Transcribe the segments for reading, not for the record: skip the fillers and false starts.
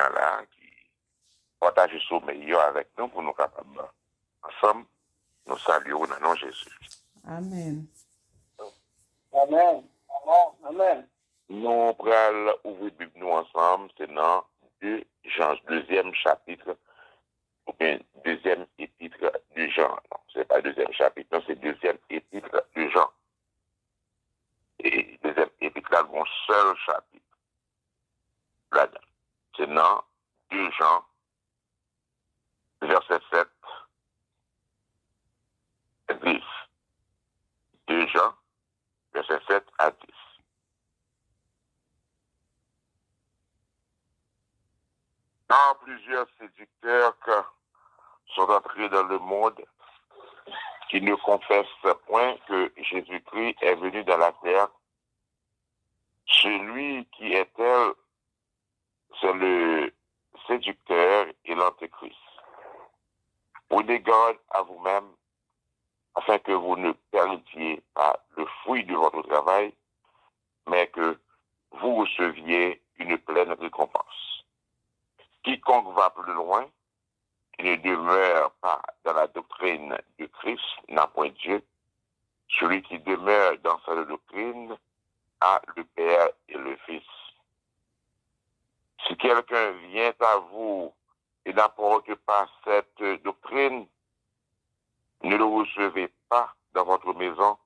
matin là, qui partage le sommeil avec nous pour nous capables ensemble, nous saluons dans le nom de Jésus. Amen. Amen. Amen. Nous pourrons ouvrir la Bible nous ensemble, c'est dans 2 Jean, deuxième chapitre, ou bien deuxième épître de Jean. Non, ce n'est pas deuxième chapitre, non, c'est deuxième épître de Jean. Et deuxième épître là, mon seul chapitre. Là-dedans. C'est dans 2 Jean, verset 7 à 10. 2 Jean, verset 7 à 10. Dans plusieurs séducteurs qui sont entrés dans le monde, qui ne confessent point que Jésus-Christ est venu dans la terre, celui qui est tel, c'est le séducteur et l'antéchrist. Prenez garde à vous-même, afin que vous ne perdiez pas le fruit de votre travail, mais que vous receviez une pleine récompense. Quiconque va plus loin, qui ne demeure pas dans la doctrine de Christ, n'a point Dieu. Celui qui demeure dans cette doctrine a le Père et le Fils. Si quelqu'un vient à vous et n'apporte pas cette doctrine, ne le recevez pas dans votre maison,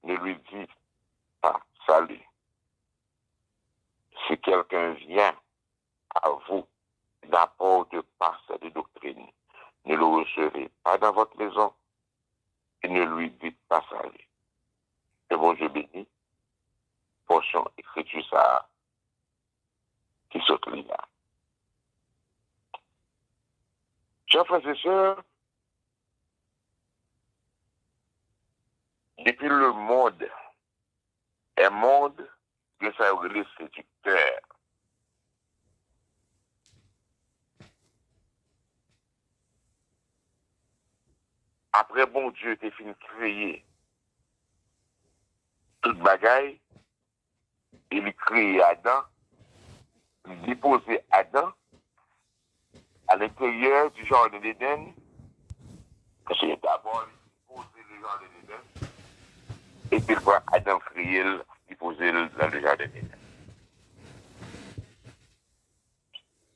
ne lui dites pas salut. Si quelqu'un vient à vous et n'apporte pas cette doctrine, ne le recevez pas dans votre maison et ne lui dites pas salut. Que bon Dieu bénisse, portion écriture ça qui saute là. Chers frères et sœurs, depuis le monde, un monde que ça a les séducteurs. Après, bon Dieu était fini de créer toute bagaille, il crée Adam, il déposait Adam à l'intérieur du jardin d'Éden, parce que d'abord, il déposait le jardin d'Éden, et puis quand Adam créé, il déposait dans le jardin d'Éden.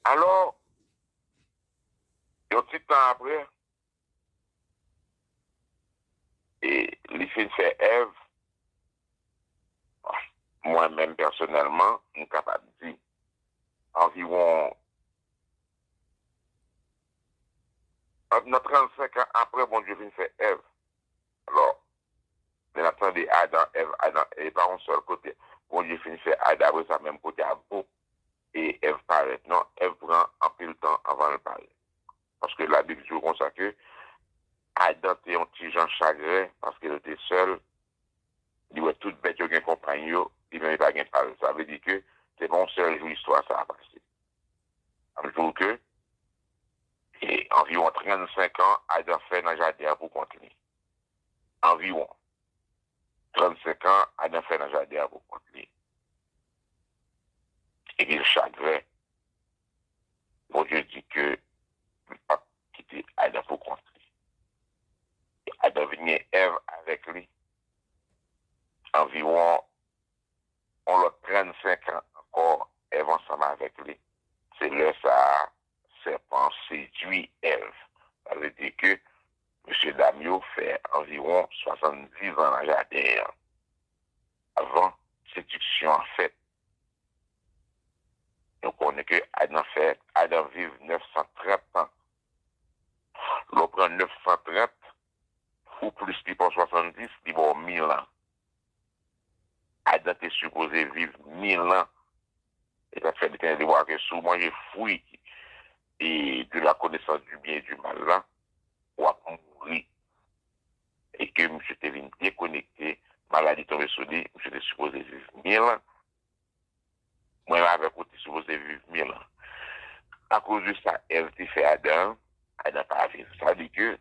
Alors, un petit temps après, et les filles fait Ève, moi-même personnellement, je suis capable de dire, environ 35 ans après, mon Dieu vient faire Ève. Alors, on attendait Adam, et par un seul côté, mon Dieu finit faire Adam, après ça même côté à vous, et Ève paraît. Non, Ève prend un peu le temps avant de parler. Parce que la Bible dit comme ça que Adam était un petit Jean chagrin, parce qu'il était seul, il voit toute bête, il y a un compagnon, il n'y a pas de parole. Ça veut dire que c'est bon seul jour l'histoire, ça a passé. Un jour que, et environ 35 ans, Adam fait dans le jardin pour continuer. Environ 35 ans, Adam fait dans le jardin pour continuer. Et il chagrin. Bon Dieu dit que il ne pas quitter Adam pour continuer. Et Adam venait Ève avec lui. Environ, on l'a 35 ans encore, Ève ensemble avec lui. C'est là ça, serpent séduit Ève. Ça veut dire que M. Damio fait environ 70 ans dans le jardin avant séduction en fait. Donc on est que Adam vive 930 ans. L'on prend 930 ou plus qu'il pour 70, il va 1000 ans. Adam est supposé vivre 1000 ans. Et ça fait de voir que souvent j'ai fouillé et de la connaissance du bien et du mal là, ou à mourir. Et que M. était venu déconnecté, maladie tombée sur lui, M. était supposé vivre 1000 ans. Moi, là, avec côté supposé vivre 1000 ans. À cause de ça, elle était fait Adam pas vivre. Ça veut dire que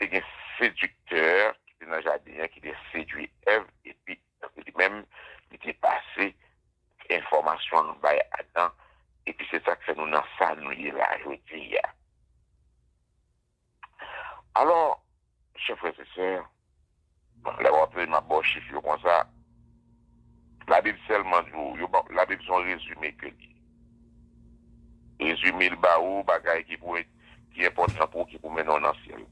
c'est un séducteur qui était dans le jardin, qui était séduit Ève, et puis lui-même, il était passé information en bas Adam, et puis c'est ça que fait nous dans ça, nous y est là, je dis. Alors, chers frères et sœurs, la rentrée m'a bon chiffre comme ça. La Bible seulement dit, la Bible son résumé que dit. Résumé le baou, bagaille qui est important pour qui pour mener dans le ciel.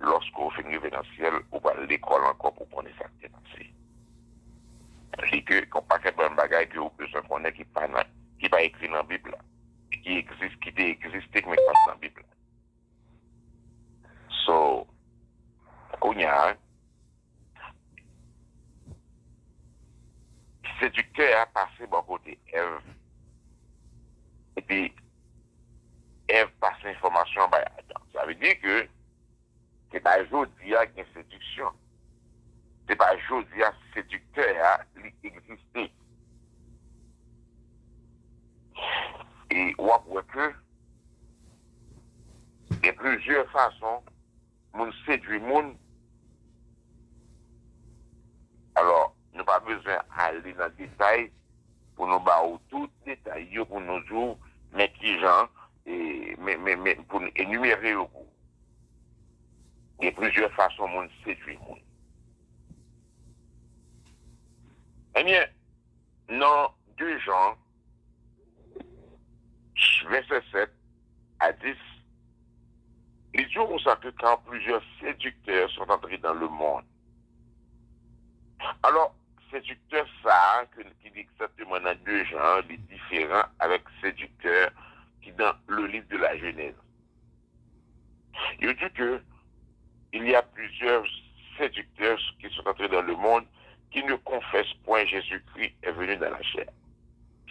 Lorsqu'on fait arriver dans le ciel, on va à l'école encore pour connaître ça qui est passé. C'est que, qu'on pas fait un bagaille que vous besoin qu'on ait qui pas écrit dans la Bible, qui existe, qui existe, mais pas dans la Bible. So, qu'on y a, séducteur a passé bon côté Ève. Et puis, Ève passe l'information à Adam. Ça veut dire que c'est pas aujourd'hui à une séduction. C'est pas aujourd'hui à séducteur à exister. Et on voit que il y a plusieurs façons de séduire le monde. Alors, nous n'avons pas besoin d'aller dans le détail pour nous battre tout détail pour nous dire, mais qui gens, mais pour nous énumérer au bout. Il y a plusieurs façons de séduire le monde. Eh bien, dans 2 Jean, verset 7 à 10, les dit comme ça que quand plusieurs séducteurs sont entrés dans le monde. Alors, séducteur, ça, qui dit exactement dans 2 Jean, est différent avec séducteur qui dans le livre de la Genèse. Il dit que il y a plusieurs séducteurs qui sont entrés dans le monde qui ne confessent point Jésus-Christ est venu dans la chair.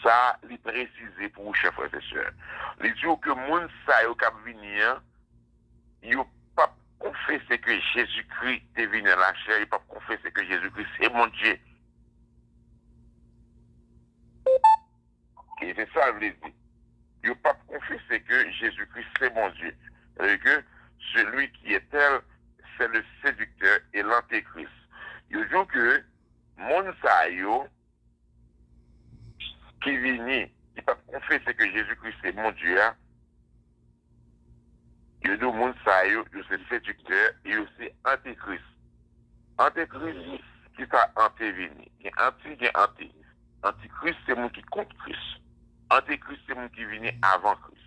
Ça, il est précisé pour vous, chers frères et sœurs. Il dit que moun sa yo kap venir, yo pas confesser que Jésus-Christ est venu dans la chair, il pas confesser que Jésus-Christ c'est mon Dieu. Et c'est ça, il dit. Il pas confesser que Jésus-Christ c'est mon Dieu. Et que celui qui est tel, c'est le séducteur et l'antéchrist. Il dit que moun sa yo qui vient, qui pas confesser que Jésus-Christ c'est mon Dieu, il dit moun sa yo, c'est séducteur et c'est antéchrist. Antéchrist, qui ça antévini? Il y a anti, il y a anté. Antichrist, c'est mon qui contre Christ. Antéchrist, c'est mon qui vient avant Christ.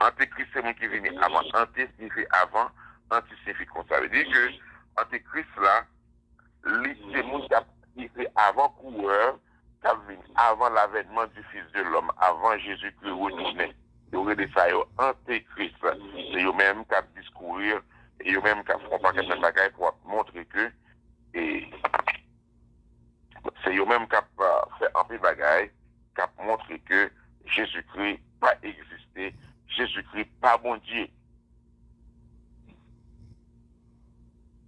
Antéchrist, c'est mon qui vient avant. Anté signifie avant, anti signifie contre. Ça veut dire que Antéchrist, là, c'est mon qui fait avant coureur, qui vient avant l'avènement du Fils de l'homme, avant Jésus-Christ retourné. Il y aurait des ça, Antéchrist. C'est eux-mêmes qui discourir, et eux-mêmes qui font pas quelque chose pour montrer que, et c'est eux-mêmes qui fait un peu de bagaille, qui montre que Jésus-Christ pas existé, Jésus-Christ pas bon Dieu.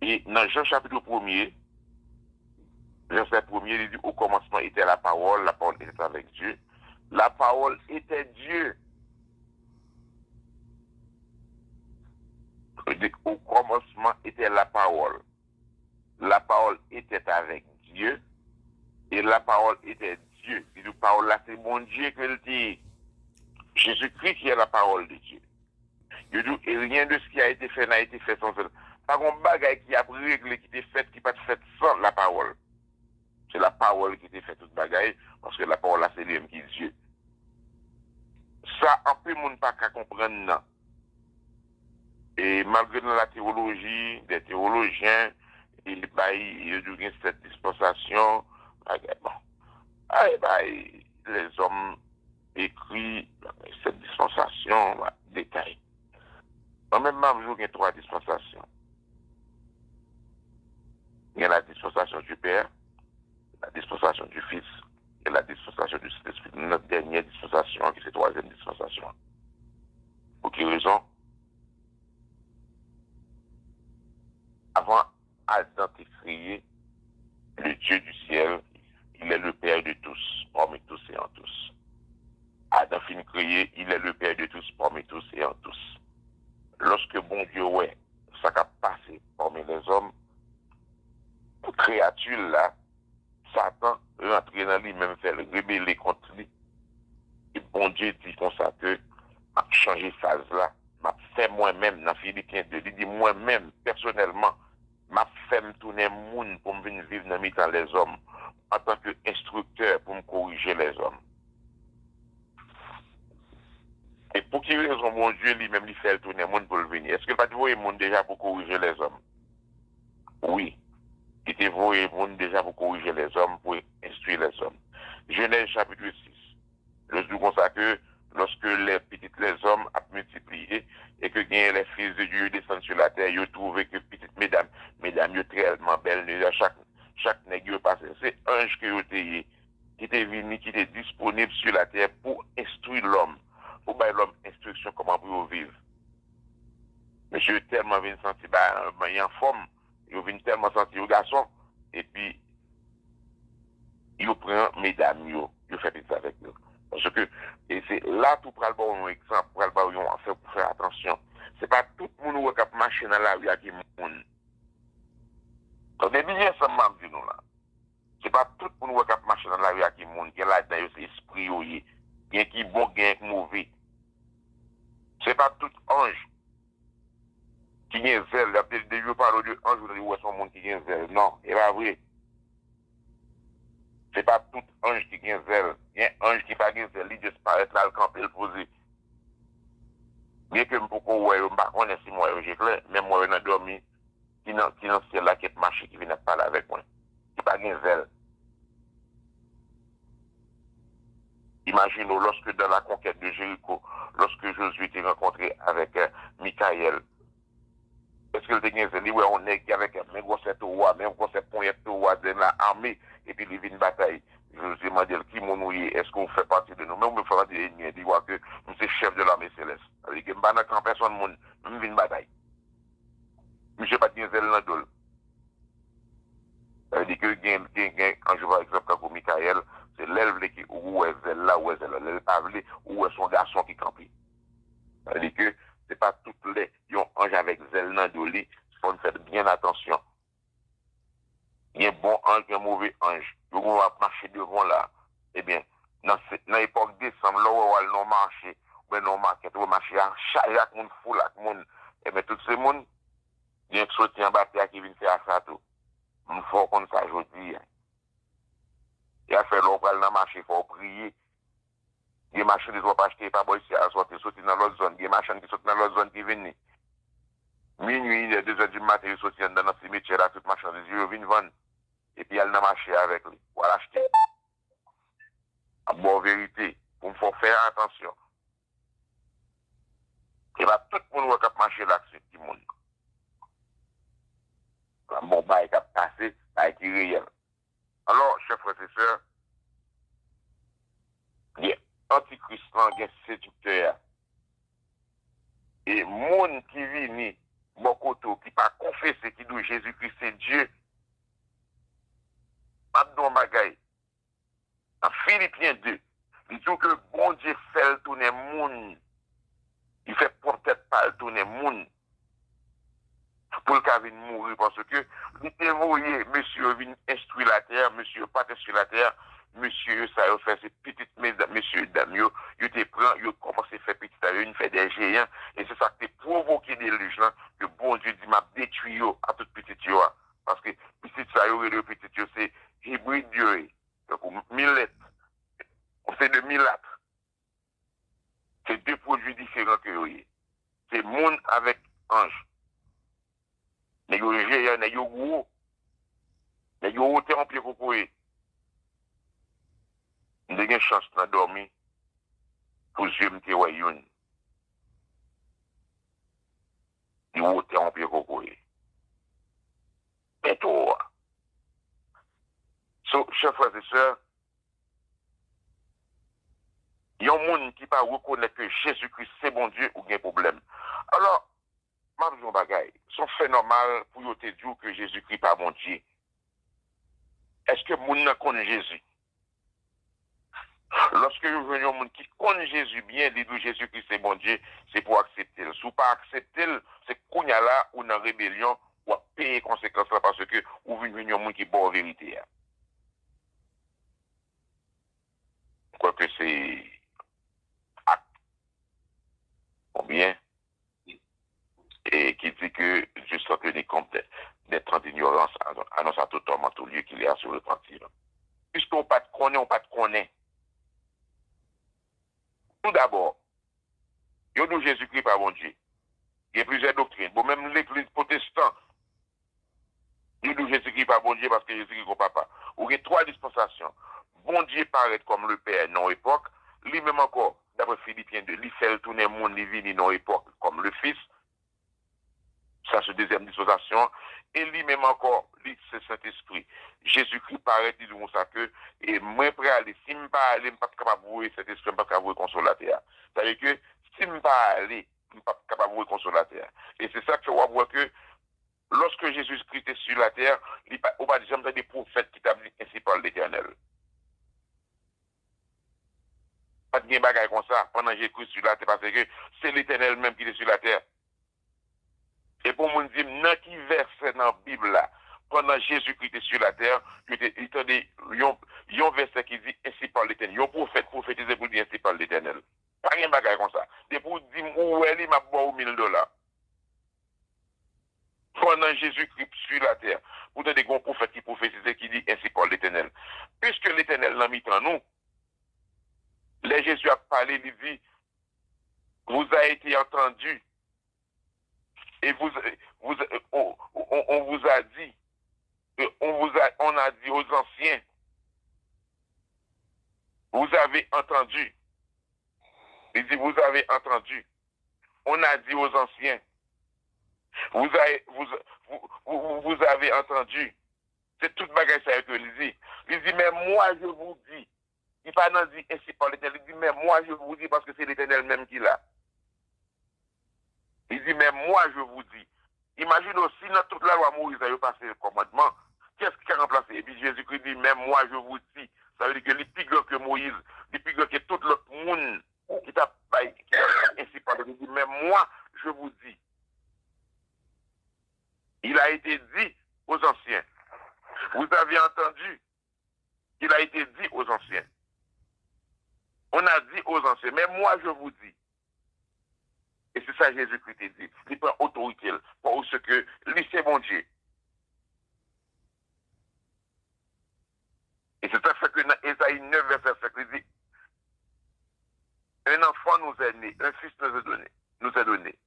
Et dans Jean chapitre 1er, verset 1er, il dit au commencement était la parole était avec Dieu, la parole était Dieu. Il dit au commencement était la parole était avec Dieu, et la parole était Dieu. Il dit parole là, c'est mon Dieu qu'elle dit. Jésus-Christ qui est la parole de Dieu. Il dit, et rien de ce qui a été fait n'a été fait sans elle. Pas un bagage qui a réglé, qui était fait, qui pas fait sans la parole. C'est la parole qui était faite toute bagaille, parce que la parole là, c'est lui qui est Dieu. Ça, un peu, mon pas qu'à comprendre, non. Et malgré la théologie, des théologiens, il y a cette dispensation, bon. Les hommes écrits cette dispensation, détail. En même temps, il y a 3 dispensations. Il y a la dispensation du Père, la dispensation du Fils et la dispensation du Saint-Esprit. Notre dernière dispensation, qui est la 3e dispensation. Pour quelle raison? Avant Adam t'est créé, le Dieu du ciel, il est le Père de tous, parmi tous et en tous. Adam fin créé, il est le Père de tous, parmi tous et en tous. Lorsque bon Dieu, ouais, ça a passé parmi les hommes, créature là, Satan rentre dans lui-même, fait rébeller contre lui. Et bon Dieu dit comme ça que m'a changé phase là, m'a fait moi-même dans Philippiens 2, il dit moi-même personnellement, m'a fait me tourner monde pour me venir vivre dans mi-temps les hommes en tant qu'instructeur pour me corriger les hommes. Et pour quelle raison mon Dieu lui-même lui fait tourner le monde pour le venir? Est-ce qu'il va voir le monde déjà pour corriger les hommes? Oui. Il te voit le monde déjà pour corriger les hommes, pour instruire les hommes. Genèse chapitre 6. Je dis comme ça que lorsque les hommes ont multiplié et que les fils de Dieu descendent sur la terre, ils ont trouvé que petites mesdames sont tellement belles, chaque nègre passé. C'est ange qui était venu, qui était disponible sur la terre pour instruire l'homme, pour donner l'homme instruction comment pour vivre. Monsieur tellement venu sentir, il est en forme, il vient tellement sentir au garçon, et puis, il prend mesdames, il fait ça avec nous. Parce que, et c'est là tout pour le bon un exemple, pour le bon pour faire attention. C'est pas tout le monde qui a marché dans la rue qui est monde. Donc, des bien ça m'a dit nous là. C'est pas tout le monde qui a marché dans la rue qui est monde, qui est là dans l'esprit, qui est bon, qui est mauvais. C'est pas tout ange qui est zèle. Je parle de ange, je dis, son monde qui est zèle. Non, c'est pas vrai. C'est pas tout ange qui est zèle. Il y a un ange qui n'a pas de zèle, il disparaît là, le camp, le poser. Bien que je ne sais pas si moi j'ai clair, mais moi je dormi, qui dans ciel là, qui est marché, qui vient parler avec moi. Qui n'a pas de zèle. Imaginez lorsque dans la conquête de Jéricho, lorsque Josué était rencontré avec Michaël, est-ce que le dernier zèle, oui, on est avec un même concept au roi, même concept point au roi de l'armée, et puis il vient une bataille. Je me demande qui m'ennuie, est-ce qu'on fait partie de nous? Même on fait partie de l'ennemi, dit que nous sommes chef de l'armée céleste. C'est-à-dire que je ne suis personne, je viens une bataille. Monsieur pas de zèle dans le dos. C'est-à-dire que quand je vois exemple comme Michael, c'est l'élève qui où est zèle là, où est zèle là, l'élève pas où est son garçon qui campe. C'est-à-dire que c'est pas toutes les anges avec zèle dans le dos, il faut faire bien attention. Il y a un bon ange et un mauvais ange. On va marcher devant là. Eh bien, dans l'époque décembre, là où on va marcher, on va marcher à chaque monde fou, là, monde. Eh bien, tout ce monde, il y a un sorti en bataille qui vient faire ça tout. Il faut qu'on ça aujourd'hui. Il a fait l'on dans marché, il faut prier. Il y a des machines qui ne sont pas achetées, pas ici à sortir dans l'autre zone. Il y a des machines qui sont dans l'autre zone qui viennent. Minuit, il y a 2h du matin, ils sortent dans notre cimetière, là, toute marchandise, ils viennent vendre. Et puis elle n'a marché avec lui. Pour l'acheter. En bonne vérité, pour me faire attention. Et là, tout le monde va marcher là, c'est tout le monde. Bon, bah, il a passé, bah, il est réel. Alors, chers frères et sœurs, il y a antichrist, il y a séducteur. Et monde qui vient, beaucoup qui pas confesser qui dit Jésus-Christ c'est Dieu. Pardon, bagaille. En Philippiens 2, il dit que bon Dieu fait tourner le monde. Il fait peut-être pas tourner le monde. Pour le cas de mourir parce que, vous voyez, monsieur vient instruire la terre, monsieur pas instruire la terre, monsieur, ça a fait ces petites mesdames, monsieur, dames, il te prend, il commence à faire petit à il fait des géants, et c'est ça qui a provoqué des luges là, que bon Dieu dit, m'a détruit à toute petite yo, parce que petit ça, le petit yo, c'est hybride Dieu, donc millet, c'est de milâtre. C'est deux produits différents que vous voyez. C'est monde avec ange. Mais yo géant, mais yo gros. Mais yo haute en pied cocoé. Nous avons une chance de dormir pour yeux me ouais yon. Yo haute en pied cocoé. Et toi. So, chers frères et sœurs, il y a un monde qui ne pas reconnaître que Jésus-Christ c'est bon Dieu ou bien problème. Alors, ma vision bagaille, son fait normal pour yo te dire que Jésus-Christ pas bon Dieu. Est-ce que moun nan connaît Jésus? Lorsque vous venez au monde qui connaît Jésus bien, dit que Jésus-Christ c'est bon Dieu, c'est pour accepter. Si vous pas accepter, c'est qu'on y a là ou dans rébellion ou à payer conséquences là parce que vous venez au monde qui est bon en vérité. c'est acte. Combien? Et qui dit que Dieu soit tenu compte des 30 ignorances, annonce à tout homme en tout lieu qu'il y a sur le continent. Puisqu'on pas de connaît, on pas de connaît. Tout d'abord, il y a Jésus-Christ par bon Dieu. Il y a plusieurs doctrines. Bon, même l'église protestante, il y a Jésus-Christ par bon Dieu parce que Jésus-Christ est papa. Il y a 3 dispensations. Bon Dieu paraît comme le Père non époque. Lui-même encore, d'après Philippiens 2, il fait tourner le monde divin non époque comme le Fils. Ça, c'est deuxième dispensation. Et lui-même encore, c'est Saint-Esprit. Jésus-Christ paraît, disons ça que, et moi, prêt à aller, si je ne pas aller, je ne suis pas capable de voir cet esprit, je ne suis pas capable de voir consolateur. C'est-à-dire que, si je ne pas aller, je ne suis pas capable de voir consolateur. Et c'est ça que on voit que, lorsque Jésus-Christ était sur la terre, on va dire, des prophètes qui t'ont dit ainsi par l'Éternel. Pas de bagaille comme ça, pendant que Jésus-Christ sur la terre, parce que c'est l'Éternel même qui est sur la terre. Et pour moi dire, dans qui verset dans la Bible là, pendant Jésus-Christ était sur la terre, il y a un verset qui dit ainsi par l'Éternel. Il y a un prophète prophétisé pour dire ainsi par l'Éternel. Pas rien bagaille comme ça. Et pour dire, où est-ce qu'il m'a boire $1000. Pendant Jésus-Christ sur la terre, vous avez des grands prophètes qui prophétisent qui dit ainsi par l'Éternel. Puisque l'Éternel l'a mis en nous, les Jésus a parlé, il dit, vous avez été entendu. Et on vous a dit, on a dit aux anciens, vous avez entendu. Il dit, vous avez entendu. On a dit aux anciens, vous avez entendu. C'est toute bagaille ça que il dit. Il dit, mais moi je vous dis. Il pas non dit ainsi par l'Éternel. Il dit, mais moi je vous dis parce que c'est l'Éternel même qui l'a. Il dit, mais moi je vous dis. Imagine aussi dans toute la loi Moïse a passé le commandement. Qu'est-ce qui a remplacé? Et puis Jésus-Christ dit, mais moi je vous dis. Ça veut dire que les plus grands que Moïse, les plus grands que tout l'autre monde qui t'a ainsi par l'Éternel. Il dit, mais moi je vous dis. Il a été dit aux anciens. Vous avez entendu. Il a été dit aux anciens. On a dit aux anciens, mais moi je vous dis. Et c'est ça Jésus-Christ dit. Il prend autorité pour ce que lui c'est mon Dieu. Et c'est ça que dans Ésaïe 9, verset 5, il dit, un enfant nous est né, un fils nous est donné.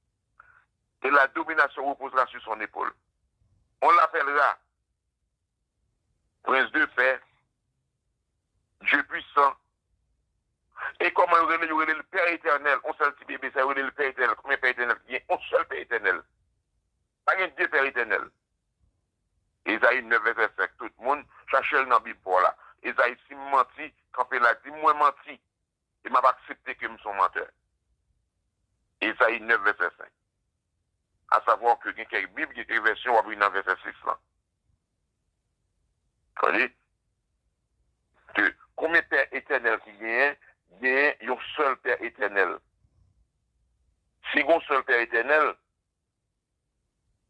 Et la domination reposera sur son épaule. On l'appellera prince de paix, Dieu puissant. Et comment il y aurait le Père éternel, on seul petit bébé, ça y aurait le Père éternel, combien de Père éternel? Il y a un seul Père éternel. Pas un deux Père éternel. Isaïe 9, verset 5, tout le monde cherche dans la Bible pour là. Isaïe, si me menti, quand il a dit, moi menti, il m'a pas accepté que je sois menteur. Isaïe 9, verset 5. À savoir que il y a quelques Bibles, il y a quelques versions, on va dans verset 6 là. Vous voyez? Combien de Père éternel qui gagne? Il y a un seul Père éternel. Si il y a un seul Père éternel,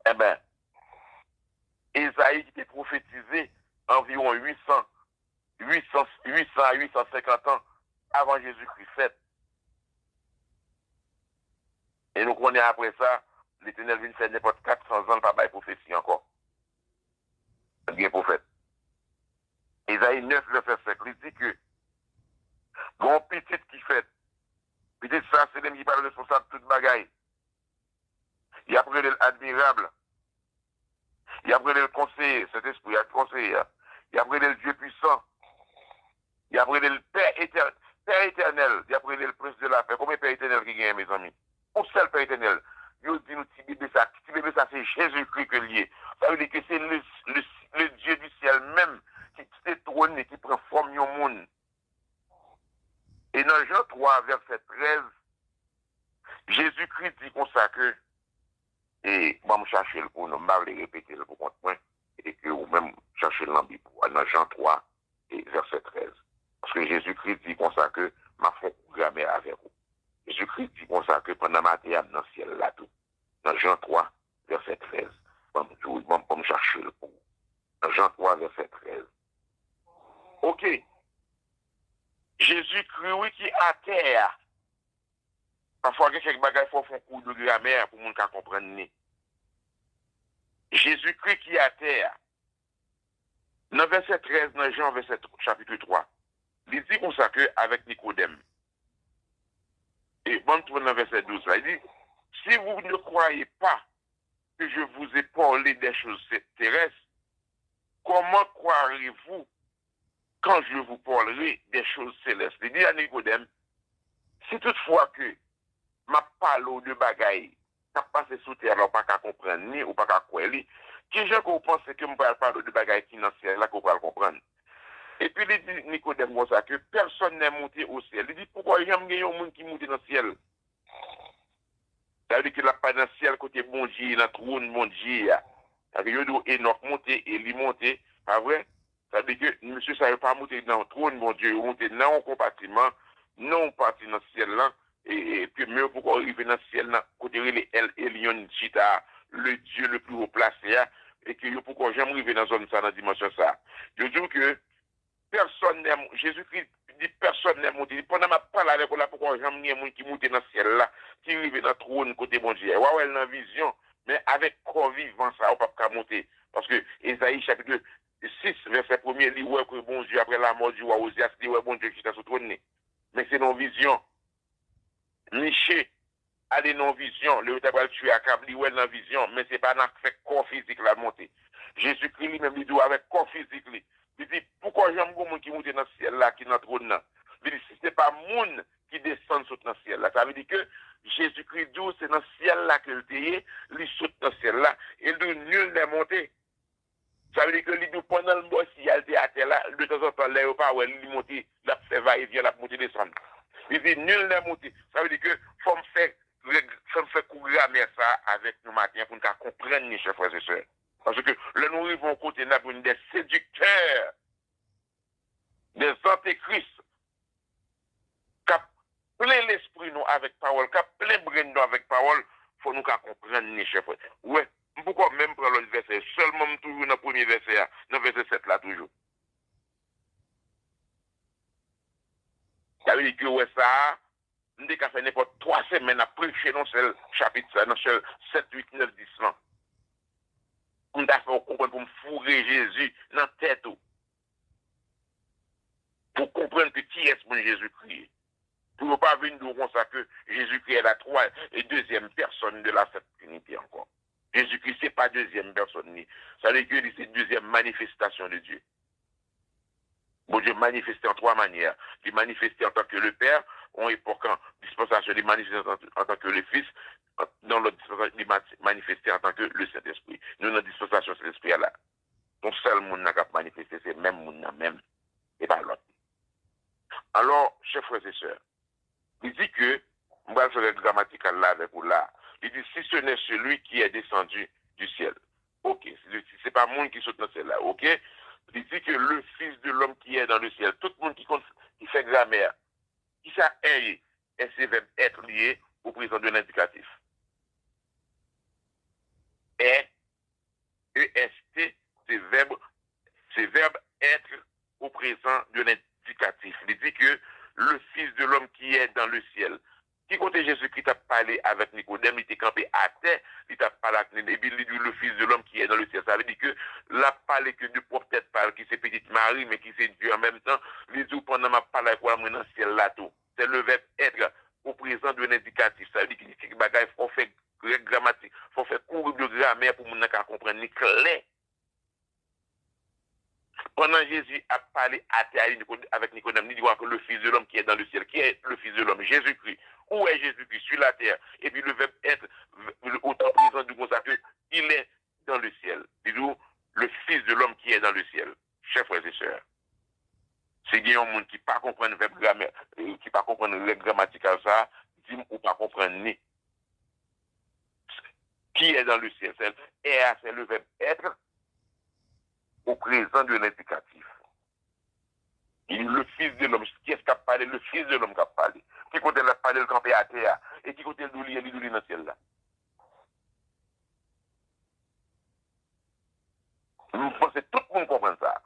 eh bien, Esaïe qui était prophétisé environ 800 à 850 ans avant Jésus-Christ fait. Et nous connaissons après ça, l'Éternel vient faire n'importe 400 ans, pas de prophétie encore. C'est bien prophète. Esaïe 9, verset 5, il dit que mon petit qui fait, petit ça, c'est lui qui parle responsable de toute bagaille. Il a pris l'admirable. Il a pris le conseiller, cet esprit, il a le conseiller. Il a pris le Dieu puissant. Il a pris le Père éternel. Père éternel, il a pris le prince de la paix. Combien de Père éternel qui gagne, mes amis? Un seul Père éternel. Il dit nous, petit bébé, ça, c'est Jésus-Christ que lié. Ça veut dire que c'est le Dieu du ciel même qui s'est trôné, qui prend forme au monde. Et dans Jean 3, verset 13, Jésus-Christ dit comme ça que, et moi, je cherche le pour nous, je vais répéter le pour compte point, et que vous même cherchez le Bible dans Jean 3, et verset 13. Parce que Jésus-Christ dit comme ça que, ma foi programmée avec vous. Jésus-Christ dit comme ça que pendant ma terre dans le ciel là tout. Dans Jean 3, verset 13. Je vais chercher le pour vous. Dans Jean 3, verset 13. Ok. Jésus Jésus-Christ, oui, qui est à terre. Parfois, il y a quelques bagages qui font un coup de grammaire pour qu'on comprenne. Jésus-Christ qui est à terre. Dans verset 13, dans Jean, chapitre 3, il dit comme ça que avec Nicodème. Et bon, dans le verset 12, là, il dit, si vous ne croyez pas que je vous ai parlé des choses terrestres, comment croirez-vous quand je vous parlerai des choses célestes? Il dit à Nicodème, si toutefois que ma parole de bagaille, ça passe sous terre, alors pas qu'à comprendre, ni ou pas qu'à croire, qui j'ai qu'on pense que je parle de bagaille financière, là qu'on va comprendre. Et puis il dit Nicodème comme ça, que personne n'est monté au ciel. Il dit, pourquoi j'aime gagner un monde qui monte dans le ciel? Ça veut dire que la pas dans le ciel, côté bon Dieu, dans le trône bon Dieu. Ça veut dire que Enoch monté et lui monté, pas vrai? Ça veut dire que monsieur, ça ne veut pas monter dans le trône bon Dieu, monter dans un compartiment, non parti dans le ciel là. Et puis mieux pourquoi arriver dans le ciel là, côté les Elion Chita, le Dieu le plus haut placé, et que pourquoi j'aime arriver dans zone ça, dans la dimension ça. Je dis que personne n'est Jésus-Christ dit personne n'est monté. Pendant ma parole avec là, pourquoi j'aime un monde qui monte dans le ciel là, qui arrive dans le trône côté bon Dieu. Ouais, dans la vision, mais avec corps vivant ça, on ne peut pas monter. Parce que Ésaïe chapitre 6, verset 1er, il dit ouais que bon Dieu, après la mort du roi Osias, il dit ouais bon Dieu qui est sur le trône. Mais c'est non vision. Miché a des non-visions, le tabal tué à câble, ouais dans vision, mais c'est pas dans le corps physique la montée. Jésus-Christ lui-même, il dit avec corps physique. Il dit, pourquoi j'aime beaucoup qui monte dans le ciel là, qui est dans le trône là? Il dit, si ce n'est pas monde qui descend sur le ciel là, ça veut dire que Jésus-Christ dit, c'est dans le ciel là que le payé, il saute dans le ciel là, et de nul n'est monté. Ça veut dire que lui, pendant le mois, si il était à terre là, de temps en temps, là, il pas, il monte, la fait va et vient, la monter descendre. Il dit, nul n'est monté. Ça veut dire que, faut me faire courir ça avec nous matin pour nous comprendre, mes chers frères et sœurs. Parce que là, nous arrivons côté là pour des séducteurs, des antéchrists, qui plein l'esprit nous avec parole, qui plein brain nous avec parole, faut nous comprendre, mes chers frères. Ouais, pourquoi même prendre le verset, seulement toujours dans le premier verset, dans le verset 7 là, toujours. Ça veut dire que ouais, ça, nous avons fait n'importe 3 semaines à prêcher dans ce chapitre, dans ce 7, 8, 9, 10 là. On a fait comprendre pour me fourrer Jésus dans la tête. Pour comprendre que qui est mon Jésus-Christ. Pour ne pas venir nous comme ça que Jésus-Christ est la deuxième personne de la Sainte Trinité encore. Jésus-Christ, ce n'est pas deuxième personne. Ça veut dire que c'est deuxième manifestation de Dieu. Bon Dieu manifesté en 3 manières. Il manifesté en tant que le Père, en époque en dispensation, il manifesté en tant que le Fils, dans l'autre dispensation, il manifesté en tant que le Saint-Esprit. Nous, dans la dispensation, c'est l'Esprit là. Ton seul monde n'a qu'à manifester, c'est même monde même, et pas l'autre. Alors, chers frères et sœurs, il dit que, on va faire le grammatical là avec vous là. Il dit, si ce n'est celui qui est descendu du ciel. Ok, c'est pas monde qui saute dans le ciel là, ok? Il dit que le Fils de l'homme qui est dans le ciel, tout le monde qui fait grammaire, qui ça est, c'est verbe être lié au présent de l'indicatif. Est, EST, c'est verbe être au présent de l'indicatif. Il dit que le Fils de l'homme qui est dans le ciel. Qui côté Jésus-Christ a parlé avec Nicodème, il était campé à terre, il t'a parlé avec Nicodème, et puis il dit le Fils de l'homme qui est dans le ciel. Ça veut dire que la parlé que Dieu peut peut-être parler, qui c'est petite Marie, mais qui c'est Dieu en même temps, il dit pendant ma parole avec moi dans le ciel là tout. C'est le verbe être au présent de l'indicatif. Ça veut dire qu'il y a des faut faire grammatique, faut faire cours de grammaire pour nous comprendre clair. Pendant Jésus a parlé à terre avec Nicodème, il dit que le Fils de l'homme qui est dans le ciel, qui est le Fils de l'homme, Jésus-Christ. Où est Jésus-Christ? Sur la terre. Et puis le verbe être, autant présent du consacré, il est dans le ciel. Il dit le Fils de l'homme qui est dans le ciel. Chers frères et sœurs, c'est qu'il y a un monde qui ne peut pas comprendre le verbe grammaire, qui ne peut pas comprendre le grammatical ça, dit ou pas comprendre ni. Qui est dans le ciel? C'est le verbe être au présent de l'indicatif. Le Fils de l'homme, qui est-ce qui a parlé? Le Fils de l'homme qui a parlé. Qui côté l'a parlé le campé à terre et qui côté le douli dans le ciel là. Nous pensons tout le monde comprend ça.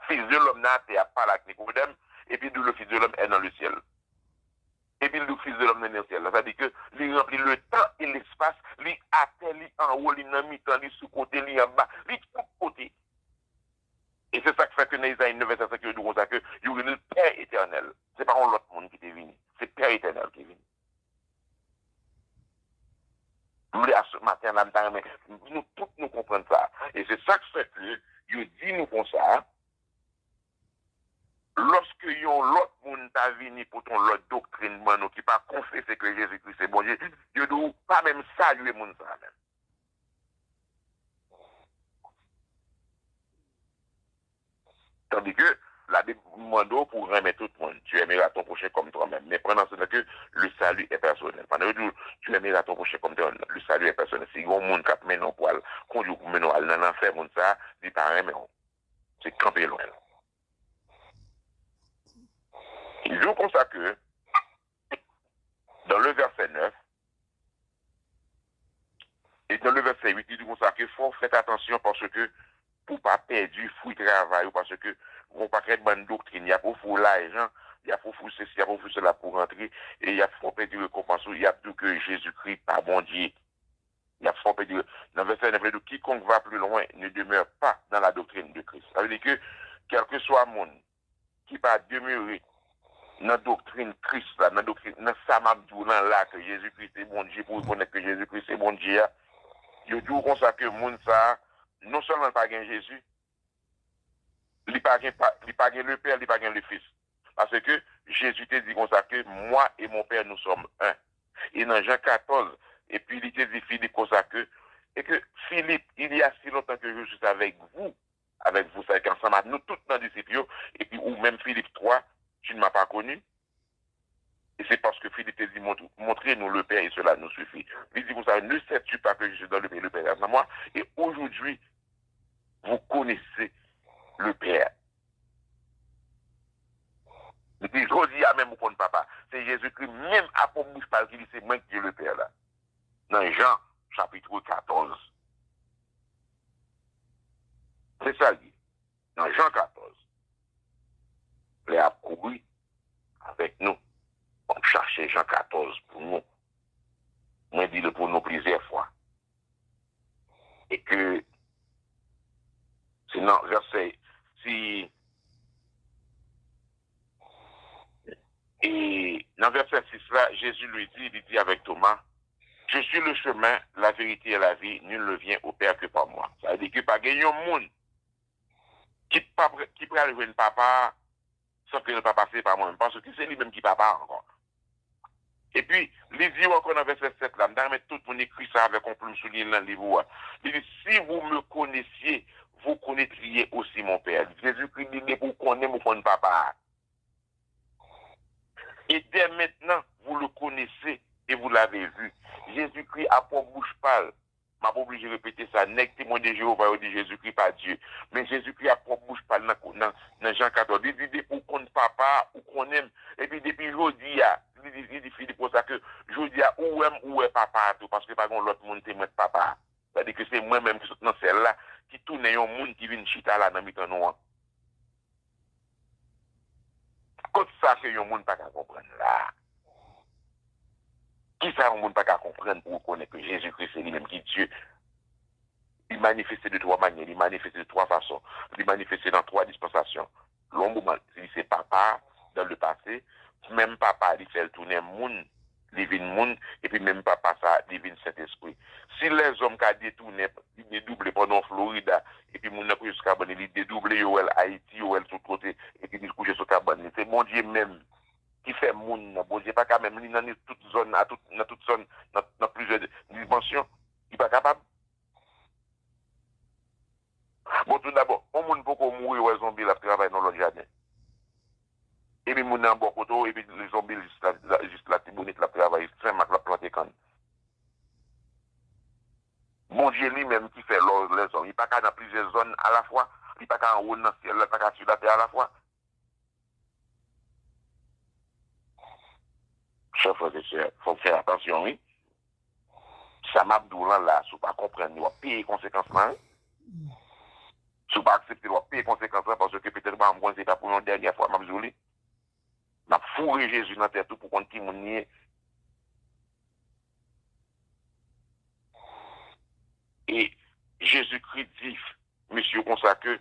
Fils de l'homme n'a terre parlé avec Nicodème et puis d'où le Fils de l'homme est dans le ciel. Et puis le Fils de l'homme est dans le ciel. Ça veut dire que il remplit le temps et l'espace, il à terre, il en haut, il en mi-temps, il sous côté, il en bas, il tout côté. Et c'est ça qui fait que dans Isaïe 9, verset 5, il dit comme ça que il y a le Père éternel. C'est pas l'autre monde qui est venu. C'est Père éternel qui est venu. À ce matin, là, mais nous tous nous comprenons ça. Et c'est ça qui fait que il dit nous comme ça. Lorsque yon l'autre monde t'a venu pour ton l'autre doctrine, qui pas confesser que Jésus-Christ c'est bon Dieu, il ne doit pas même saluer monde ça même. Tandis que la Bible demande pour remettre tout le monde. Tu aimeras ton prochain comme toi-même. Mais pendant ce temps que le salut est personnel. Pendant que tu aimeras ton prochain comme toi-même, le salut est personnel. Si on monde qui met nos poils, conduit pour mener dans l'enfer, monde ça, dit pareil, mais c'est camper loin. Il dit comme ça que, dans le verset 9, et dans le verset 8, il dit comme ça que faut faire attention parce que, pour ne pas perdre du fruit de travail, parce que, vous ne pas créer de bonne doctrine, il y a pour fou l'argent, il y a pour fou ceci, il y a pour fou cela pour rentrer, et il y a pour perdre du récompense, il y a tout que Jésus-Christ, pas bon Dieu. Il y a pour perdre dans le verset 9, il dit quiconque va plus loin ne demeure pas dans la doctrine de Christ. Ça veut dire que, quel que soit le monde qui va demeurer dans la doctrine Christ, dans la doctrine, dans Samabdou, dans là, que Jésus-Christ est bon Dieu, pour reconnaître que Jésus-Christ est bon Dieu, il dit comme ça que le monde, ça, non seulement pas gain Jésus, il pas gain le Père, il pas gain le Fils. Parce que Jésus te dit comme ça que moi et mon Père, nous sommes un. Et dans Jean 14, et puis il te dit Philippe comme ça que, et que Philippe, il y a si longtemps que je suis avec vous, ça, avec ensemble, nous tous dans les disciples, et puis, ou même Philippe 3, tu ne m'as pas connu. Et c'est parce que Philippe te dit, montrez-nous le Père et cela nous suffit. Il dit, vous savez, ne sais-tu pas que je suis dans le Père est dans moi. Et aujourd'hui, vous connaissez le Père. Et puis, je dis à même mon papa, c'est Jésus-Christ, même à pour bouche parle qu'il dit, c'est moi qui est le Père là. Dans Jean, chapitre 14. C'est ça, dit. Dans Jean 14. Il a couru avec nous. On cherchait Jean 14 pour nous. Moi, dit le pour nous plusieurs fois. Et que, sinon, verset, et dans verset 6 là, Jésus lui dit, il dit avec Thomas, je suis le chemin, la vérité et la vie, nul ne vient au Père que par moi. Ça veut dire que pas gagner un monde qui peut arriver un papa sans que le papa passer par moi-même, parce que c'est lui-même qui papa encore. Et puis, les dit encore dans verset 7 là, dans tout le monde écrit ça avec un plume souligné dans le livre. Il dit, si vous me connaissiez, vous connaîtriez aussi mon Père. Jésus-Christ dit, vous connaissez mon papa. Et dès maintenant, vous le connaissez et vous l'avez vu. Jésus-Christ a pour bouche pâle. Je pas obligé de répéter ça. N'est-ce témoin de Jéhovah, dit Jésus-Christ pas Dieu. Mais Jésus-Christ a pour bouche pâle dans Jean 14. Il dit, pour qu'on papa, ou qu'on aime. Et puis, depuis jeudi, il dit Philippe pour ça que jeudi, où est papa, tout, parce que pas l'autre monde témoin de papa. C'est-à-dire que c'est moi-même qui suis dans celle-là, qui tourne un monde qui vient chita là dans le temps. Quand ça, c'est un monde pas qu'à comprendre là. Qui ça, un monde pas qu'à comprendre pour connaître que Jésus-Christ c'est lui-même qui est Dieu. Il manifestait de trois manières, il manifestait de trois façons, il manifestait dans trois dispensations. L'homme, c'est papa dans le passé, même papa, il fait tourner le monde, il vient le monde, et puis même papa, ça, il vient Saint-Esprit. Si les hommes qui ont détourné, ils dédoublent pendant Florida, et puis mon couche sur Cabane, ils dédoublent Haïti, tout côté, et puis ils couchent sur Cabane. C'est mon Dieu même qui fait monde, bon Dieu, pas quand même, il dans toute zone, dans toute zone, dans plusieurs dimensions, il n'est pas capable. Bon, tout d'abord, on ne peut pas mourir ou zombies là travailler dans le jardin. Et puis, mon en bon côté, et puis les zombies juste là, c'est bonnet la travailler, c'est ma la planter quand. Bon Dieu lui-même qui fait les hommes, il n'est pas qu'à dans plusieurs zones à la fois, il n'est pas qu'à en haut dans le ciel, il n'est pas qu'à sur la terre à la fois. Chers frères et sœurs, il faut faire attention, oui. Ça m'a dit là, si vous ne comprenez pas, vous payer les conséquences là. Si vous ne acceptez pas, payer les conséquences là, parce que peut-être que ce n'est pas pour une dernière fois, je N'a fourré Jésus dans la tête pour qu'on témoigne. Et Jésus-Christ dit, monsieur, comme ça que,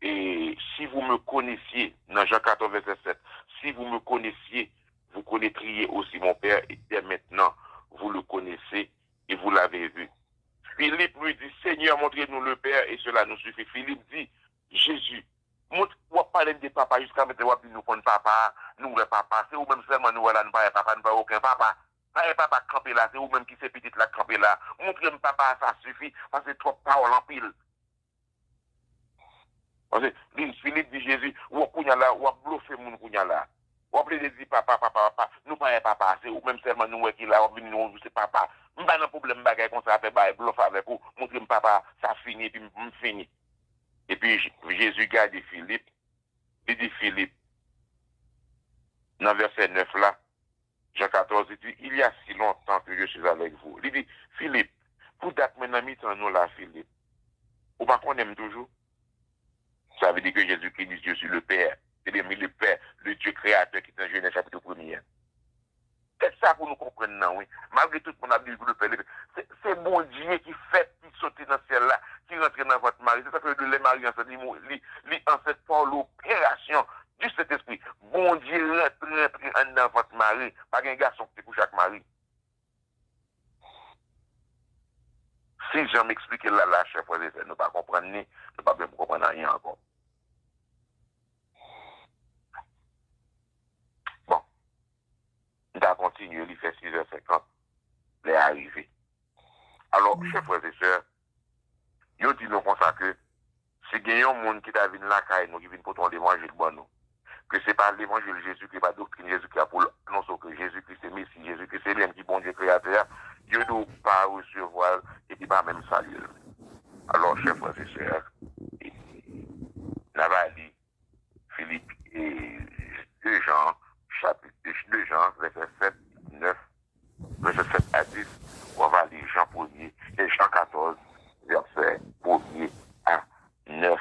et si vous me connaissiez, dans Jean 14, verset 7, si vous me connaissiez, vous connaîtriez aussi mon Père, et dès maintenant, vous le connaissez et vous l'avez vu. Philippe lui dit, Seigneur, montrez-nous le Père, et cela nous suffit. Philippe dit, Jésus, montre, on parle de papa jusqu'à maintenant, on nous connaît papa, nous le papa, c'est ou même seulement nous, voilà, nous pas papa, nous pas aucun papa. Pas papa campé là, c'est ou même qui s'est petit là campé là. Montrez-moi papa, ça suffit, parce que trop parole en pile. Parce que Philippe dit Jésus, ou kounya là, ou bluffé moun kounya là. Ou appelé dit papa, nous pas papa, c'est ou même seulement nous qui là, ou nous c'est papa. M'pas un problème bagay comme ça, fait bail bluff avec vous, montrez-moi papa, ça finit, puis m'fini. Et puis Jésus garde Philippe, il dit Philippe, dans verset 9 là, Jean 14, il dit, il y a si longtemps que je suis avec vous. Il dit, Philippe, pour date maintenant, nous là, Philippe. Ou pas qu'on aime toujours? Ça veut dire que Jésus-Christ dit, je suis le Père. C'est le Père, le Dieu créateur qui est en Genèse chapitre 1er. C'est ça pour nous comprendre, non, oui. Malgré tout, on a dit le Père. C'est bon Dieu qui fait, qui saute dans ce ciel-là, qui rentre dans votre mari. C'est ça que les maris, en cette par l'opération du Saint-Esprit. Bon Dieu rentre dans votre mari. Pas un garçon qui pour chaque mari. Si j'en m'explique là, chef, nous ne pas comprendre, nous ne pas bien comprendre rien encore. Bon. Il a continué, il fait 6h50. Il est arrivé. Alors, chers frères et sœurs, il dit nous comme ça que si il y a un monde qui t'a vu là, qui vient pour ton évangile, bon, nous. Que ce n'est pas l'évangile de Jésus qui n'est pas doctrine Jésus qui a pour annoncer que Jésus-Christ est Messie, Jésus-Christ est l'homme qui est bon Dieu créateur, Dieu ne doit pas recevoir et qui pas même saluer. Alors, chers frères et sœurs, Navali, Philippe et 2 Jean, chapitre 2 Jean, verset 7, 9, verset 7 à 10, on va lire Jean 1er et Jean 14, verset 1er à 9.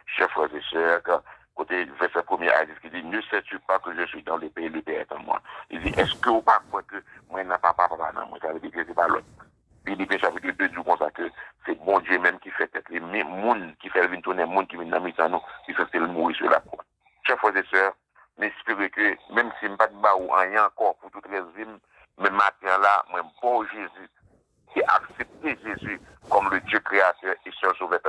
Chers frères et sœurs, côté verset 1er à 10, qui dit, ne sais-tu pas que je suis dans le pays, le Père est en moi. Il dit, est-ce que vous pas croire que moi, n'a pas papa dans moi, ça veut dire que c'est pas l'autre. Philippe chapitre 2 dit comme ça que c'est bon Dieu même qui fait être les monde qui fait venir tourner, monde qui vient dans le nous, qui fait le mourir sur la croix. Chers frères et sœurs, j'espère que même si je ne pas de ou rien encore pour toute résime, mais matin là, moi, bon Jésus, qui a accepté Jésus comme le Dieu créateur et seul sauveur